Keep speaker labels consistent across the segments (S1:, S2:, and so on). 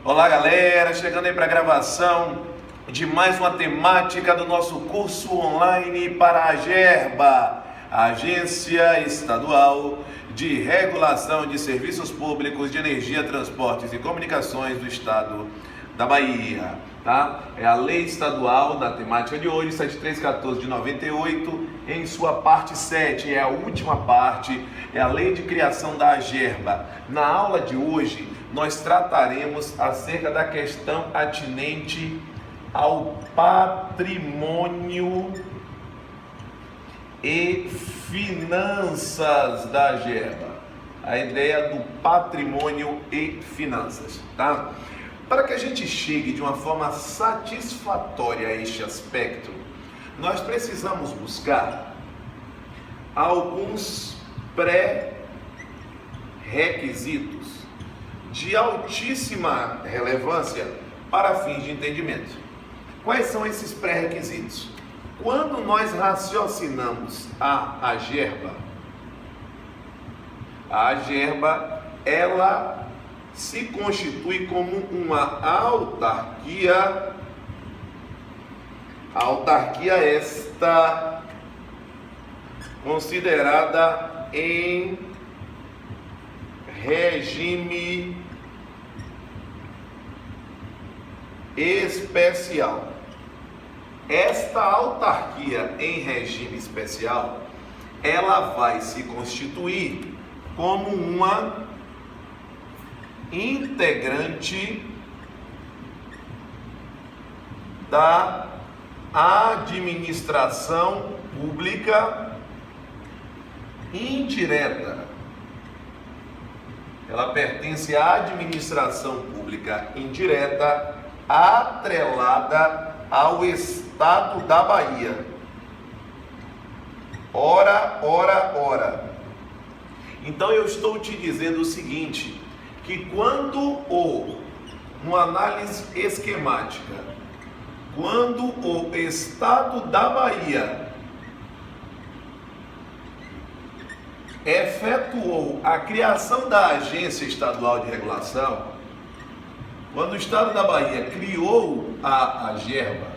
S1: Olá galera, chegando aí para a gravação de mais uma temática do nosso curso online para a AGERBA, Agência Estadual de Regulação de Serviços Públicos de Energia, Transportes e Comunicações do Estado da Bahia, tá? É a lei estadual da temática de hoje, 7314 de 98, em sua parte 7, é a última parte, é a lei de criação da AGERBA. Na aula de hoje, nós trataremos acerca da questão atinente ao patrimônio e finanças da AGERBA. A ideia do patrimônio e finanças, tá? Para que a gente chegue de uma forma satisfatória a este aspecto, nós precisamos buscar alguns pré-requisitos de altíssima relevância para fins de entendimento. Quais são esses pré-requisitos? Quando nós raciocinamos a AGERBA, ela se constitui como uma autarquia esta considerada em regime especial. Esta autarquia em regime especial, ela vai se constituir como uma integrante da administração pública indireta. Ela pertence à administração pública indireta atrelada ao Estado da Bahia. Ora. Então eu estou te dizendo o seguinte, que quando numa análise esquemática, quando o Estado da Bahia efetuou a criação da Agência Estadual de Regulação, quando o Estado da Bahia criou a AGERBA,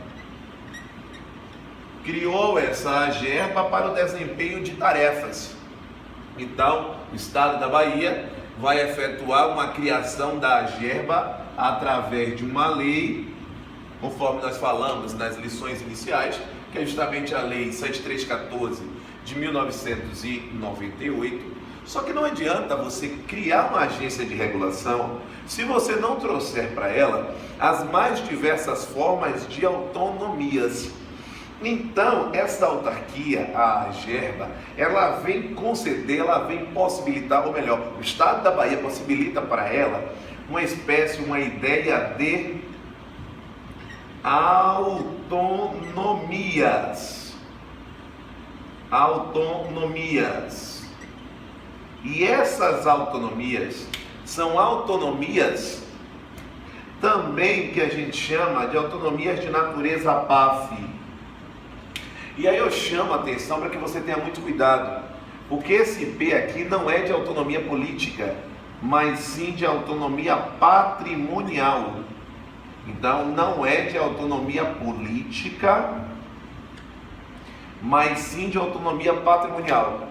S1: criou essa AGERBA para o desempenho de tarefas. Então, o Estado da Bahia vai efetuar uma criação da AGERBA através de uma lei, conforme nós falamos nas lições iniciais, que é justamente a lei 7314 de 1998. Só que não adianta você criar uma agência de regulação se você não trouxer para ela as mais diversas formas de autonomias. Então, essa autarquia, a AGERBA, ela vem conceder, ela vem possibilitar, ou melhor, o Estado da Bahia possibilita para ela uma ideia de autonomias. E essas autonomias são autonomias também que a gente chama de autonomias de natureza PAF. E aí eu chamo a atenção para que você tenha muito cuidado, porque esse P aqui não é de autonomia política, mas sim de autonomia patrimonial. Então não é de autonomia política, mas sim de autonomia patrimonial.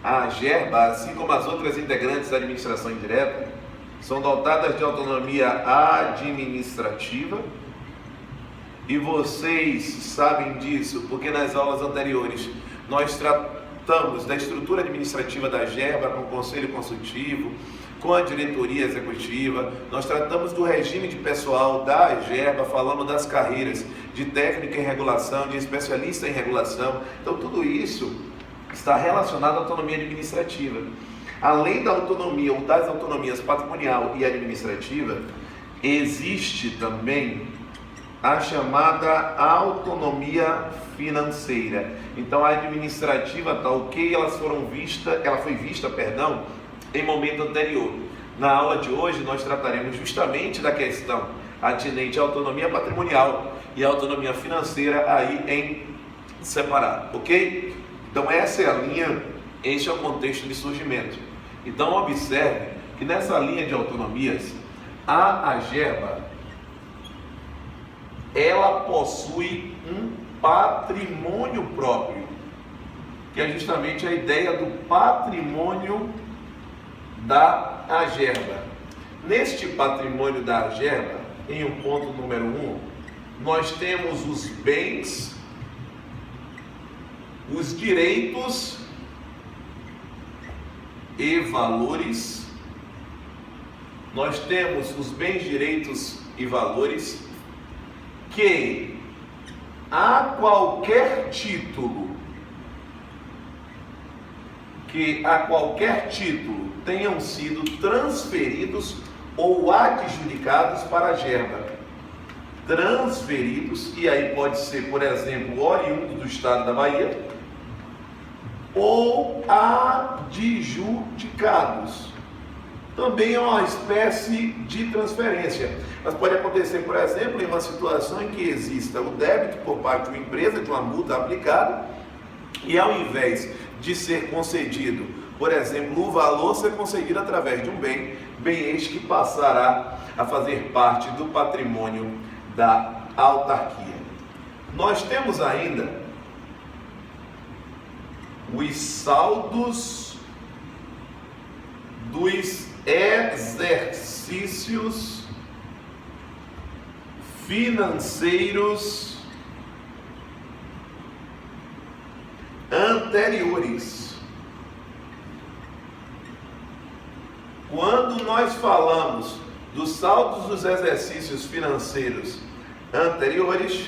S1: A AGERBA, assim como as outras integrantes da administração indireta, são dotadas de autonomia administrativa. E vocês sabem disso, porque nas aulas anteriores nós tratamos da estrutura administrativa da AGERBA com o Conselho Consultivo, com a diretoria executiva, nós tratamos do regime de pessoal da AGERBA, falamos das carreiras de técnico em regulação, de especialista em regulação. Então tudo isso está relacionado à autonomia administrativa. Além da autonomia ou das autonomias patrimonial e administrativa, existe também a chamada autonomia financeira. Então a administrativa está ok, ela foi vista em momento anterior. Na aula de hoje nós trataremos justamente da questão atinente à autonomia patrimonial e à autonomia financeira aí em separado, ok? Então essa é a linha, este é o contexto de surgimento. Então observe que nessa linha de autonomias A agerba, ela possui um patrimônio próprio, que é justamente a ideia do patrimônio da agerba. Neste patrimônio da agerba, em um ponto número 1, nós temos os bens, os direitos e valores. Nós temos os bens, direitos e valores que a qualquer título tenham sido transferidos ou adjudicados para a agerba. Transferidos, e aí pode ser, por exemplo, oriundo do estado da Bahia, ou adjudicados. Também é uma espécie de transferência, mas pode acontecer, por exemplo, em uma situação em que exista o débito por parte de uma empresa, de uma multa aplicada, e ao invés de ser concedido, por exemplo, o valor ser concedido através de um bem este que passará a fazer parte do patrimônio da autarquia. Nós temos ainda os saldos dos exercícios financeiros anteriores. Quando nós falamos dos saldos dos exercícios financeiros anteriores,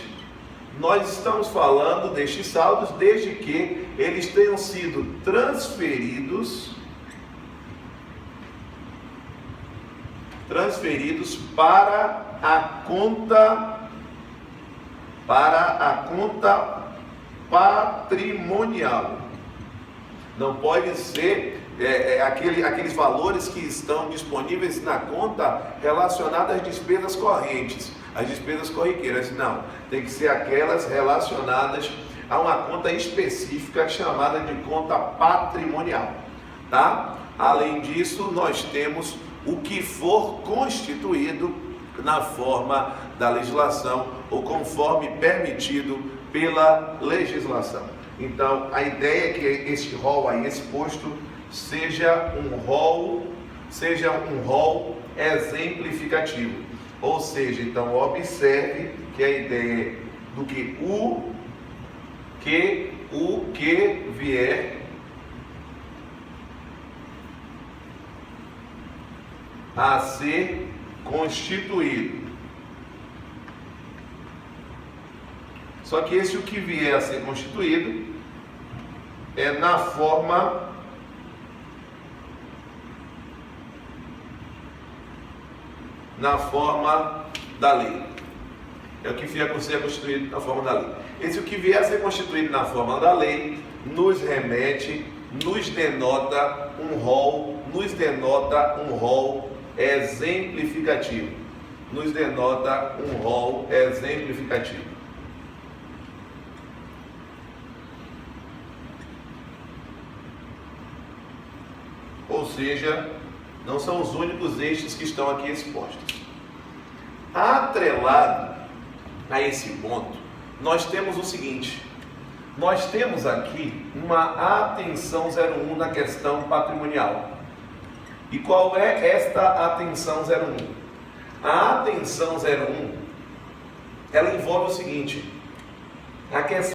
S1: nós estamos falando destes saldos desde que eles tenham sido transferidos para a conta patrimonial. Não pode ser aqueles valores que estão disponíveis na conta relacionadas às despesas correntes, às despesas corriqueiras. Não, tem que ser aquelas relacionadas a uma conta específica chamada de conta patrimonial, tá? Além disso, nós temos o que for constituído na forma da legislação ou conforme permitido pela legislação. Então, a ideia é que esse rol aí exposto seja um rol exemplificativo. Ou seja, então observe que a ideia do que o que vier a ser constituído. Só que esse o que vier a ser constituído é na forma da lei. É o que vier a ser constituído na forma da lei. Esse o que vier a ser constituído na forma da lei nos remete, nos denota um rol exemplificativo. Ou seja, não são os únicos estes que estão aqui expostos. Atrelado a esse ponto, nós temos o seguinte: nós temos aqui uma atenção 01 na questão patrimonial. E qual é esta atenção 01? A atenção 01, ela envolve o seguinte: a questão